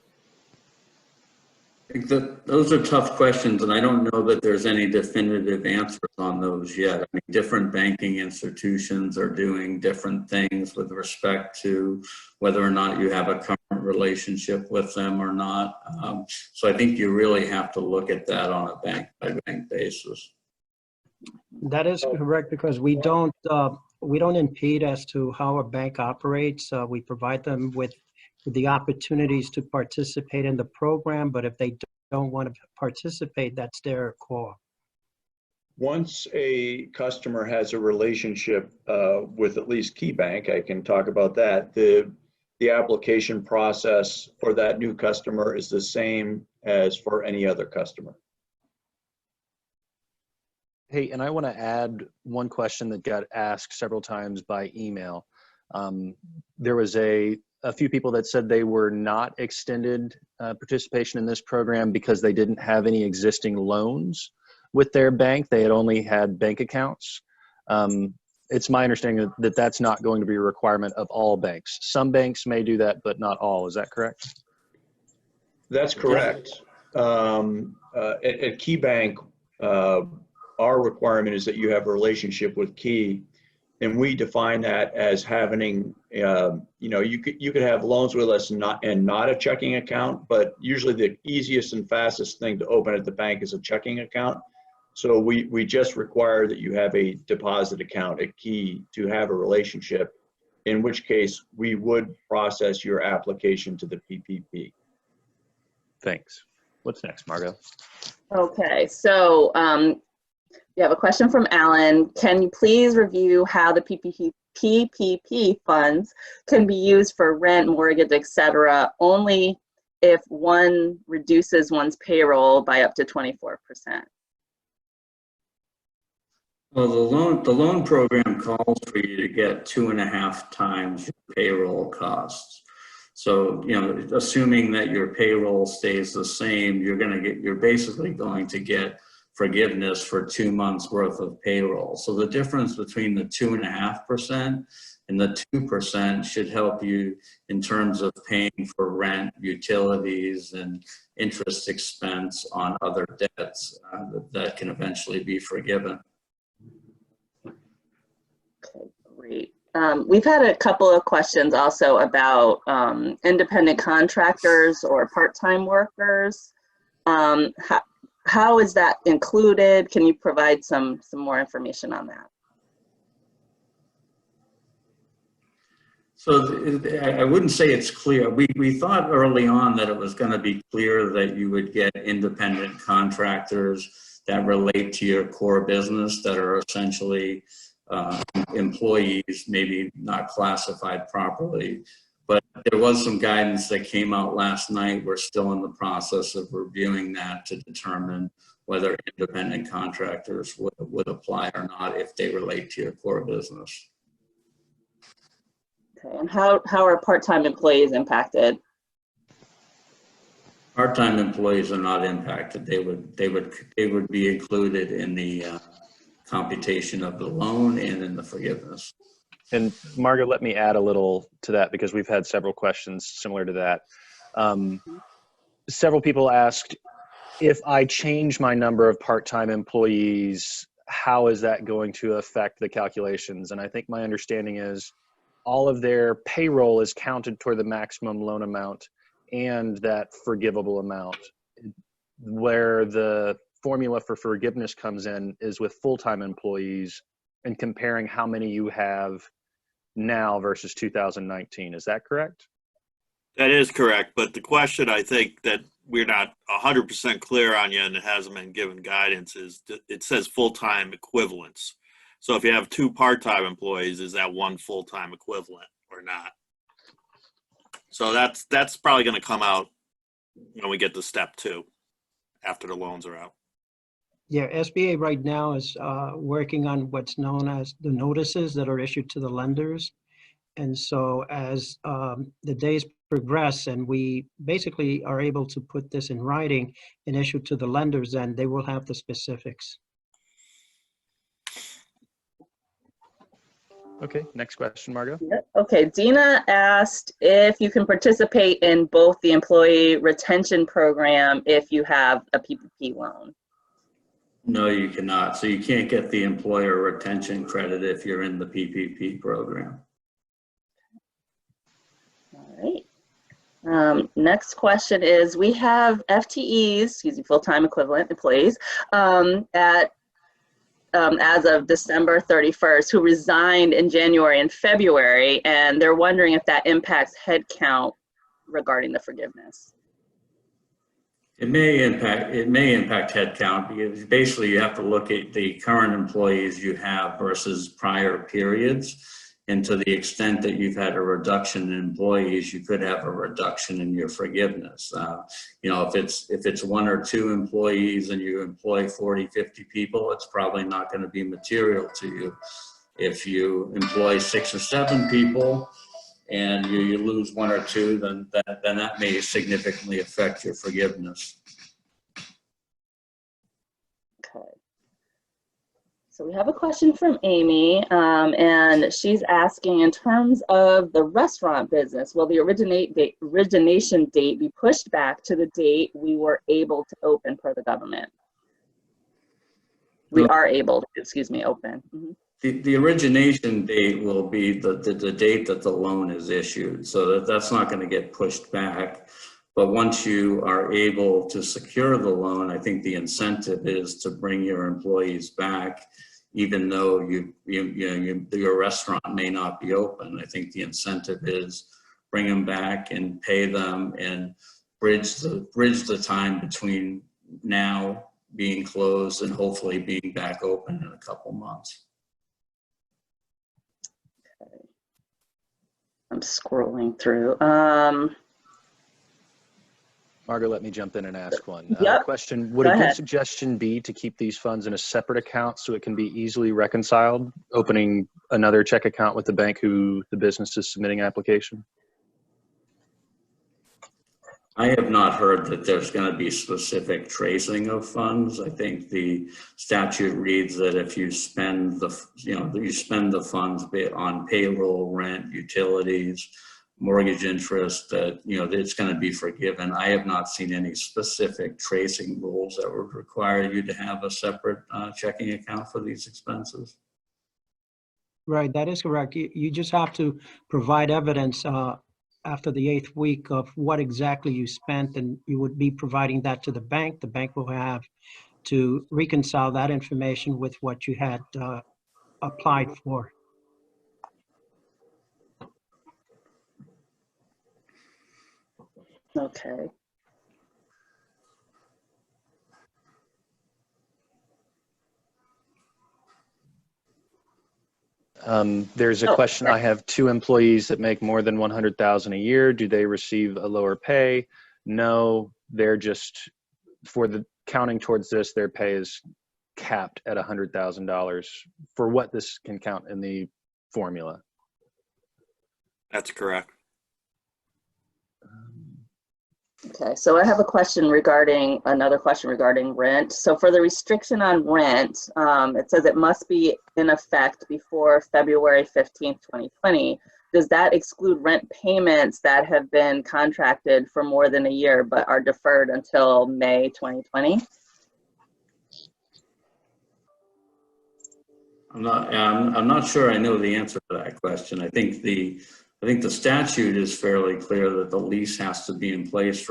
I think that those are tough questions, and I don't know that there's any definitive answers on those yet. I mean, different banking institutions are doing different things with respect to whether or not you have a current relationship with them or not. So I think you really have to look at that on a bank-by-bank basis. That is correct, because we don't impede as to how a bank operates. We provide them with the opportunities to participate in the program, but if they don't want to participate, that's their call. Once a customer has a relationship with at least KeyBank, I can talk about that, the application process for that new customer is the same as for any other customer. Hey, and I want to add one question that got asked several times by email. There was a few people that said they were not extended participation in this program because they didn't have any existing loans with their bank. They had only had bank accounts. It's my understanding that that's not going to be a requirement of all banks. Some banks may do that, but not all. Is that correct? That's correct. At KeyBank, our requirement is that you have a relationship with Key, and we define that as having, you could have loans with us and not a checking account, but usually the easiest and fastest thing to open at the bank is a checking account. So we just require that you have a deposit account at Key to have a relationship, in which case we would process your application to the PPP. Thanks. What's next, Margot? Okay, so we have a question from Alan. Can you please review how the PPP funds can be used for rent, mortgage, etc., only if one reduces one's payroll by up to 24%? Well, the loan program calls for you to get 2.5 times your payroll costs. So, assuming that your payroll stays the same, you're basically going to get forgiveness for 2 months worth of payroll. So the difference between the 2.5% and the 2% should help you in terms of paying for rent, utilities, and interest expense on other debts that can eventually be forgiven. Okay, great. We've had a couple of questions also about independent contractors or part-time workers. How is that included? Can you provide some more information on that? So I wouldn't say it's clear. We thought early on that it was going to be clear that you would get independent contractors that relate to your core business, that are essentially employees, maybe not classified properly. But there was some guidance that came out last night. We're still in the process of reviewing that to determine whether independent contractors would apply or not if they relate to your core business. Okay, and how are part-time employees impacted? Part-time employees are not impacted. They would be included in the computation of the loan and in the forgiveness. And Margaret, let me add a little to that because we've had several questions similar to that. Several people asked, if I change my number of part-time employees, how is that going to affect the calculations? And I think my understanding is all of their payroll is counted toward the maximum loan amount and that forgivable amount. Where the formula for forgiveness comes in is with full-time employees and comparing how many you have now versus 2019. Is that correct? That is correct. But the question I think that we're not 100% clear on yet and it hasn't been given guidance is it says full-time equivalents. So if you have 2 part-time employees, is that 1 full-time equivalent or not? So that's probably going to come out when we get to step 2 after the loans are out. Yeah, SBA right now is working on what's known as the notices that are issued to the lenders. And so as the days progress and we basically are able to put this in writing and issue to the lenders, and they will have the specifics. Okay, next question, Margot. Okay, Dina asked if you can participate in both the employee retention program if you have a PPP loan. No, you cannot. So you can't get the employer retention credit if you're in the PPP program. All right. Next question is, we have FTEs, full-time equivalent employees, as of December 31st, who resigned in January and February, and they're wondering if that impacts headcount regarding the forgiveness. It may impact headcount, because basically you have to look at the current employees you have versus prior periods. And to the extent that you've had a reduction in employees, you could have a reduction in your forgiveness. You know, if it's 1 or 2 employees and you employ 40, 50 people, it's probably not going to be material to you. If you employ 6 or 7 people and you lose 1 or 2, then that may significantly affect your forgiveness. Okay. So we have a question from Amy, and she's asking, in terms of the restaurant business, will the origination date be pushed back to the date we were able to open per the government? We are able to, open. Mm-hmm. The origination date will be the date that the loan is issued, so that's not going to get pushed back. But once you are able to secure the loan, I think the incentive is to bring your employees back, even though your restaurant may not be open. I think the incentive is bring them back and pay them and bridge the time between now being closed and hopefully being back open in a couple months. Okay. I'm scrolling through. Margaret, let me jump in and ask one. Yep. Question, would Go a good ahead. suggestion be to keep these funds in a separate account so it can be easily reconciled, opening another check account with the bank who the business is submitting an application? I have not heard that there's going to be specific tracing of funds. I think the statute reads that if you spend the funds on payroll, rent, utilities, mortgage interest, that it's going to be forgiven. I have not seen any specific tracing rules that would require you to have a separate checking account for these expenses. Right, that is correct. You just have to provide evidence after the 8th week of what exactly you spent, and you would be providing that to the bank. The bank will have to reconcile that information with what you had applied for. Okay. There's a question. I have 2 employees that make more than $100,000 a year. Do they receive a lower pay? No, they're just, for the counting towards this, their pay is capped at $100,000 for what this can count in the formula. That's correct. Okay, so I have another question regarding rent. So for the restriction on rent, it says it must be in effect before February 15th, 2020. Does that exclude rent payments that have been contracted for more than a year but are deferred until May 2020? I'm not sure I know the answer to that question. I think the statute is fairly clear that the lease has to be in place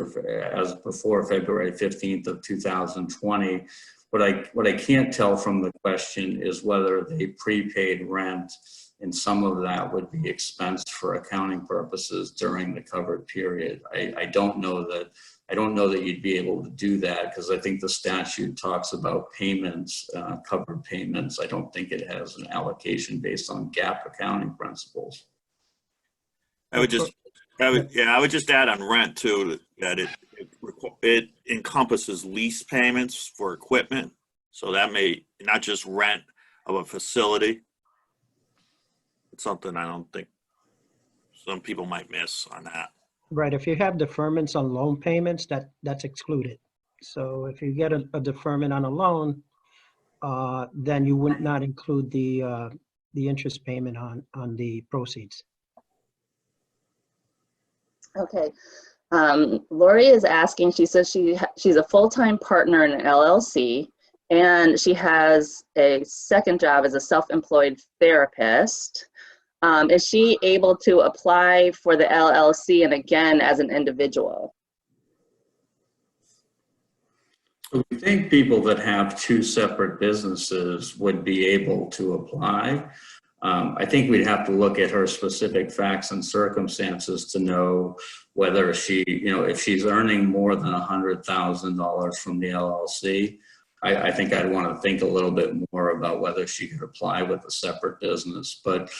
as before February 15th of 2020. What I can't tell from the question is whether they prepaid rent, and some of that would be expensed for accounting purposes during the covered period. I don't know that you'd be able to do that, because I think the statute talks about payments, covered payments. I don't think it has an allocation based on GAAP accounting principles. I would just add on rent too, that it encompasses lease payments for equipment. So that may not just rent of a facility. It's something I don't think some people might miss on that. Right, if you have deferments on loan payments, that's excluded. So if you get a deferment on a loan, then you would not include the interest payment on the proceeds. Okay. Lori is asking, she says she's a full-time partner in an LLC, and she has a second job as a self-employed therapist. Is she able to apply for the LLC and again as an individual? We think people that have two separate businesses would be able to apply. I think we'd have to look at her specific facts and circumstances to know whether she, if she's earning more than $100,000 from the LLC, I think I'd want to think a little bit more about whether she could apply with a separate business. But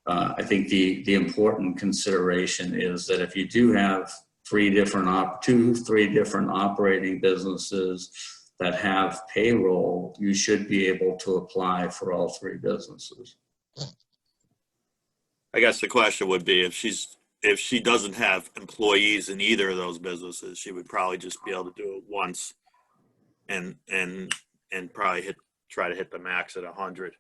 I think the important consideration is that if you do have three different operating businesses that have payroll, you should be able to apply for all three businesses. I guess the question would be if she doesn't have employees in either of those businesses, she would probably just be able to do it once and probably try to hit the max at 100.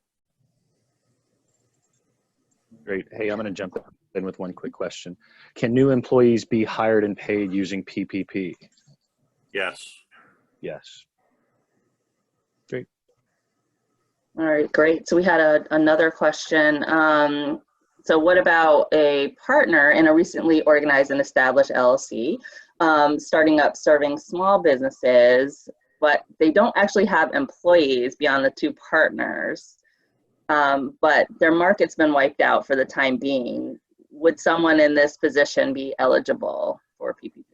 Great. Hey, I'm going to jump in with one quick question. Can new employees be hired and paid using PPP? Yes. Yes. Great. All right, great. So we had another question. So what about a partner in a recently organized and established LLC, starting up serving small businesses, but they don't actually have employees beyond the two partners, but their market's been wiped out for the time being. Would someone in this position be eligible for PPP?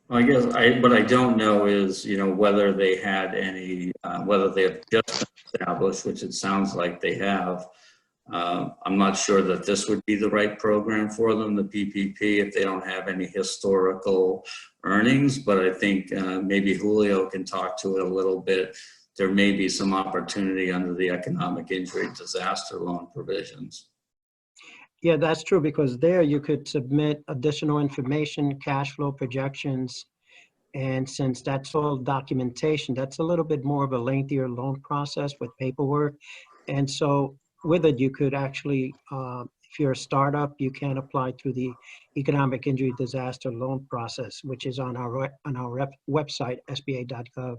I guess what I don't know is, whether they had any, whether they have just been established, which it sounds like they have. I'm not sure that this would be the right program for them, the PPP, if they don't have any historical earnings, but I think maybe Julio can talk to it a little bit. There may be some opportunity under the economic injury disaster loan provisions. Yeah, that's true, because there you could submit additional information, cash flow projections, and since that's all documentation, that's a little bit more of a lengthier loan process with paperwork. And so with it, you could actually, if you're a startup, you can apply through the economic injury disaster loan process, which is on our website, sba.gov.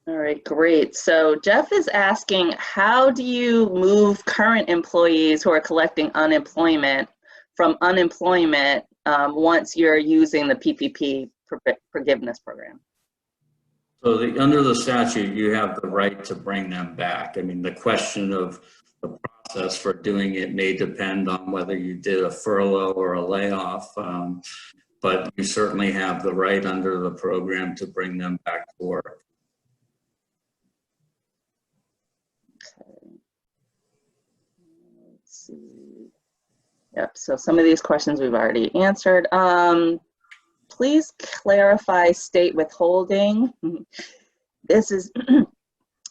All right, great. So Jeff is asking, how do you move current employees who are collecting unemployment from unemployment once you're using the PPP forgiveness program? So under the statute, you have the right to bring them back. I mean, the question of the process for doing it may depend on whether you did a furlough or a layoff, but you certainly have the right under the program to bring them back to work. Let's see. Yep, so some of these questions we've already answered. Please clarify state withholding. This is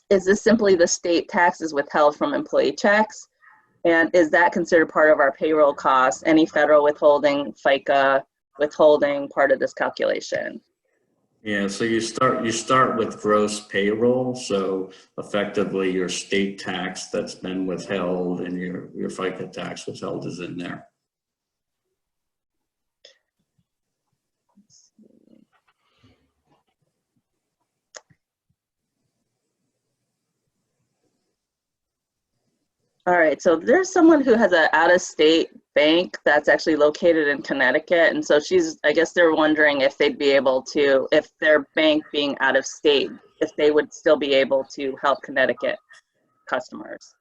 this simply the state taxes withheld from employee checks? And is that considered part of our payroll costs? Any federal withholding, FICA withholding part of this calculation? Yeah, so you start with gross payroll. So effectively your state tax that's been withheld and your FICA tax withheld is in there. All right, so there's someone who has an out-of-state bank that's actually located in Connecticut, and so I guess they're wondering if they'd be able to, if their bank being out of state, if they would still be able to help Connecticut customers.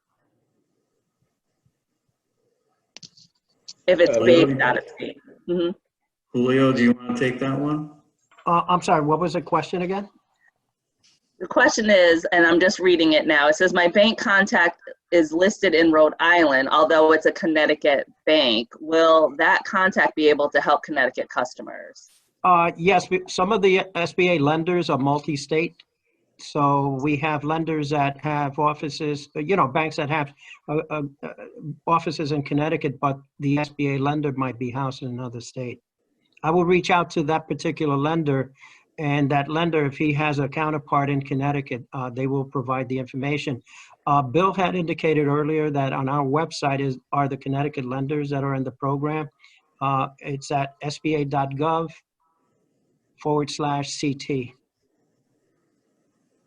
If it's based out of state. Mm-hmm. Julio, do you want to take that one? I'm sorry, what was the question again? The question is, and I'm just reading it now, it says, my bank contact is listed in Rhode Island, although it's a Connecticut bank. Will that contact be able to help Connecticut customers? Yes, some of the SBA lenders are multi-state. So we have lenders that have offices, banks that have offices in Connecticut, but the SBA lender might be housed in another state. I will reach out to that particular lender, and that lender, if he has a counterpart in Connecticut, they will provide the information. Bill had indicated earlier that on our website are the Connecticut lenders that are in the program. It's at sba.gov/CT.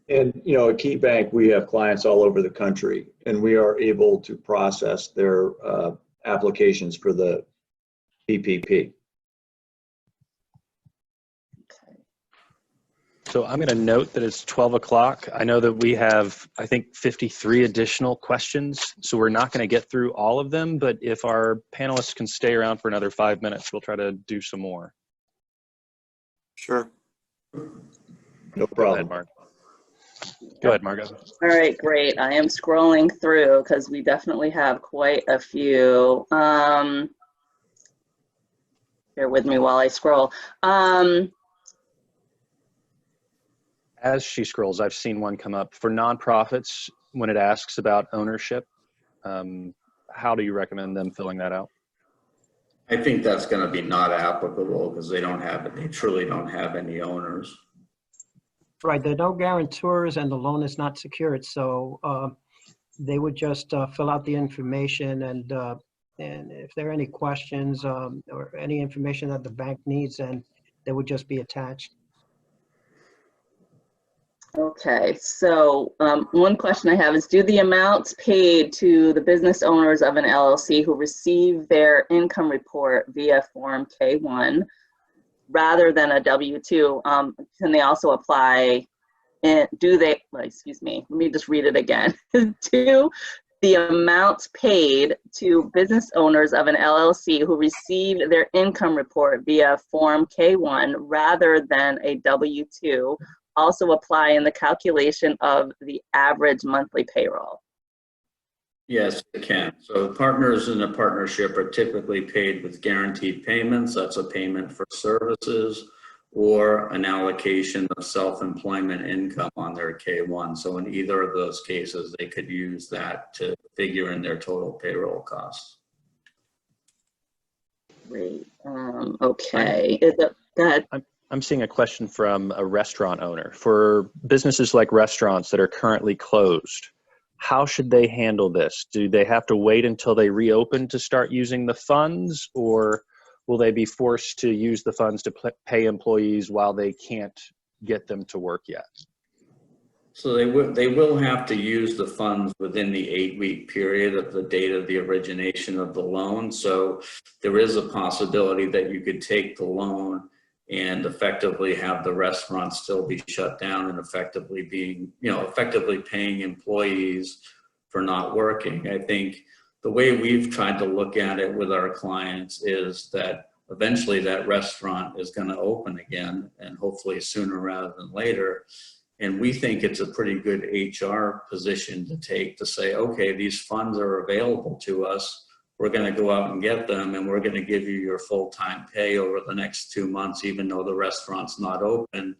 And, at KeyBank, we have clients all over the country, and we are able to process their applications for the PPP. So I'm going to note that it's 12 o'clock. I know that we have, I think, 53 additional questions, so we're not going to get through all of them, but if our panelists can stay around for another 5 minutes, we'll try to do some more. Sure. No problem. Go ahead, Margo. All right, great. I am scrolling through because we definitely have quite a few. Bear with me while I scroll. As she scrolls, I've seen one come up for nonprofits when it asks about ownership. How do you recommend them filling that out? I think that's going to be not applicable because they truly don't have any owners. Right, there are no guarantors and the loan is not secured, so they would just fill out the information, and if there are any questions or any information that the bank needs, then they would just be attached. Okay, so one question I have is, do the amounts paid to the business owners of an LLC who receive their income report via Form K-1 rather than a W-2, can they also apply, excuse me, let me just read it again. Do the amounts paid to business owners of an LLC who receive their income report via Form K-1 rather than a W-2 also apply in the calculation of the average monthly payroll? Yes, it can. So partners in a partnership are typically paid with guaranteed payments. That's a payment for services or an allocation of self-employment income on their K-1. So in either of those cases, they could use that to figure in their total payroll costs. Great. Okay. Go ahead. I'm seeing a question from a restaurant owner. For businesses like restaurants that are currently closed, how should they handle this? Do they have to wait until they reopen to start using the funds, or will they be forced to use the funds to pay employees while they can't get them to work yet? So they will have to use the funds within the 8-week period of the date of the origination of the loan. So there is a possibility that you could take the loan and effectively have the restaurant still be shut down and effectively paying employees for not working. I think the way we've tried to look at it with our clients is that eventually that restaurant is going to open again, and hopefully sooner rather than later. And we think it's a pretty good HR position to take to say, okay, these funds are available to us. We're going to go out and get them, and we're going to give you your full-time pay over the next 2 months, even though the restaurant's not open,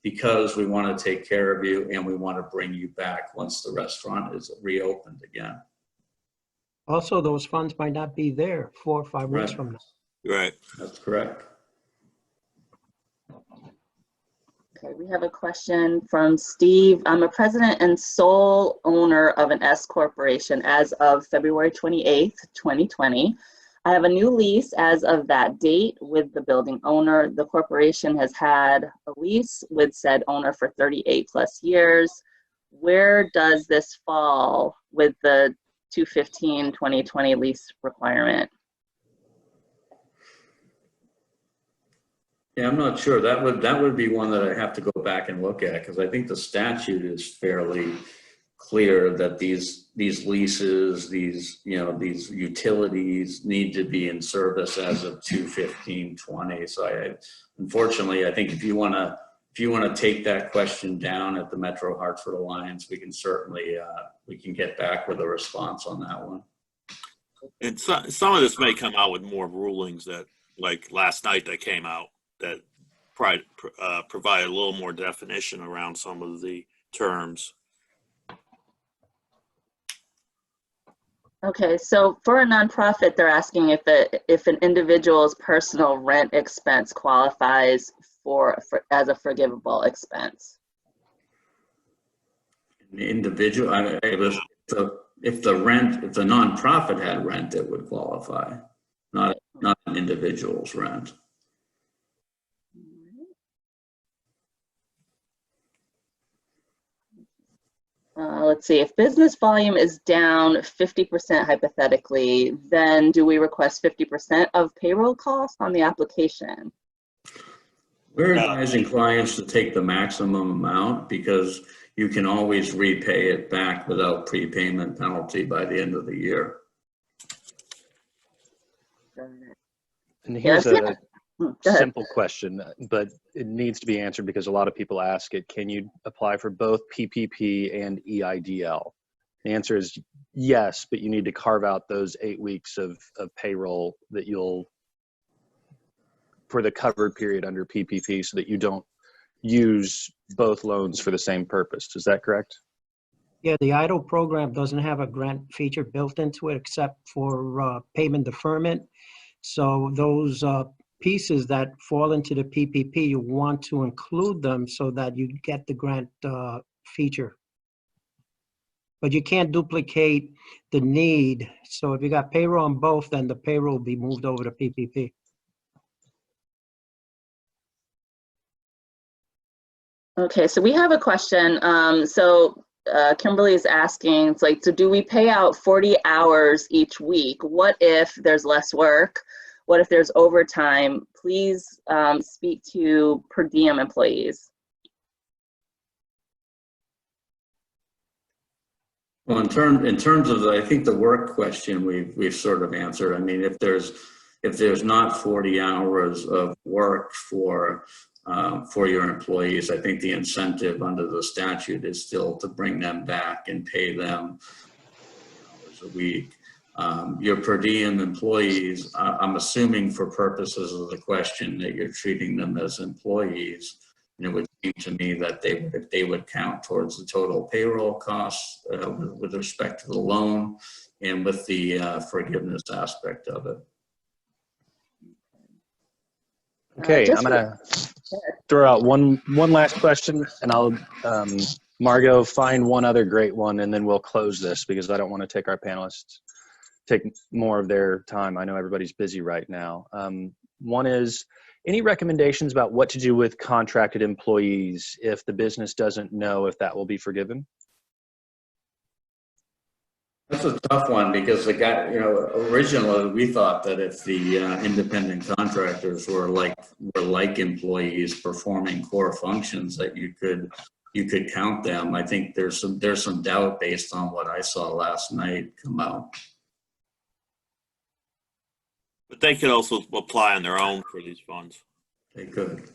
because we want to take care of you and we want to bring you back once the restaurant is reopened again. Also, those funds might not be there 4 or 5 weeks from now. Right. That's correct. Okay, we have a question from Steve. I'm a president and sole owner of an S corporation as of February 28th, 2020. I have a new lease as of that date with the building owner. The corporation has had a lease with said owner for 38 plus years. Where does this fall with the 2/15/2020 lease requirement? Yeah, I'm not sure. That would be one that I have to go back and look at, because I think the statute is fairly clear that these leases, these utilities need to be in service as of 2/15/20. So unfortunately, I think if you want to take that question down at the Metro Hartford Alliance, we can certainly we can get back with a response on that one. And some of this may come out with more rulings that, like last night that came out, that provide a little more definition around some of the terms. Okay, so for a nonprofit, they're asking if an individual's personal rent expense qualifies as a forgivable expense. The individual, if the nonprofit had rent, it would qualify, not an individual's rent. Let's see, if business volume is down 50% hypothetically, then do we request 50% of payroll costs on the application? We're advising clients to take the maximum amount because you can always repay it back without prepayment penalty by the end of the year. And here's a simple question, but it needs to be answered because a lot of people ask it. Can you apply for both PPP and EIDL? The answer is yes, but you need to carve out those 8 weeks of payroll that for the covered period under PPP so that you don't use both loans for the same purpose. Is that correct? Yeah, the EIDL program doesn't have a grant feature built into it except for payment deferment. So those pieces that fall into the PPP, you want to include them so that you get the grant feature. But you can't duplicate the need. So if you got payroll on both, then the payroll will be moved over to PPP. Okay, so we have a question. Kimberly is asking, it's like, so do we pay out 40 hours each week? What if there's less work? What if there's overtime? Please speak to per diem employees. Well, in terms of I think the work question we've sort of answered. I mean, if there's not 40 hours of work for your employees, I think the incentive under the statute is still to bring them back and pay them hours a week. Your per diem employees, I'm assuming for purposes of the question that you're treating them as employees. And it would seem to me that they would count towards the total payroll costs with respect to the loan and with the forgiveness aspect of it. Okay, I'm gonna throw out one last question, and I'll, Margot, find one other great one, and then we'll close this because I don't want to take our panelists, take more of their time. I know everybody's busy right now. One is, any recommendations about what to do with contracted employees if the business doesn't know if that will be forgiven? That's a tough one because the guy, originally we thought that if the independent contractors were like employees performing core functions, that you could count them. I think there's some doubt based on what I saw last night come out. But they could also apply on their own for these funds. They could.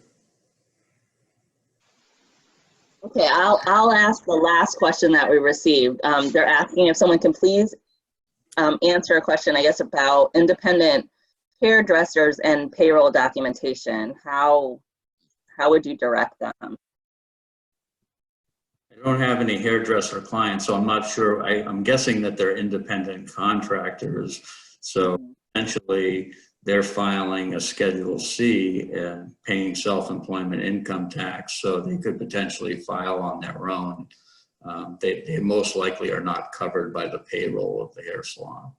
Okay, I'll ask the last question that we received. They're asking if someone can please answer a question, I guess, about independent hairdressers and payroll documentation. How would you direct them? I don't have any hairdresser clients, so I'm not sure. I'm guessing that they're independent contractors. So essentially, they're filing a Schedule C and paying self-employment income tax, so they could potentially file on their own. They most likely are not covered by the payroll of the hair salon.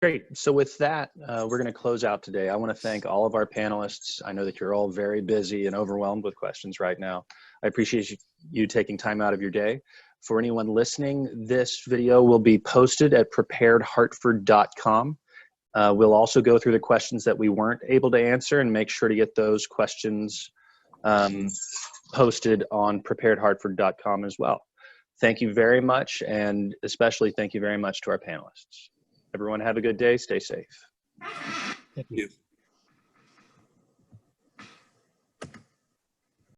Great. So with that, we're going to close out today. I want to thank all of our panelists. I know that you're all very busy and overwhelmed with questions right now. I appreciate you taking time out of your day. For anyone listening, this video will be posted at preparedhartford.com. We'll also go through the questions that we weren't able to answer and make sure to get those questions posted on preparedhartford.com as well. Thank you very much, and especially thank you very much to our panelists. Everyone have a good day. Stay safe. Thank you.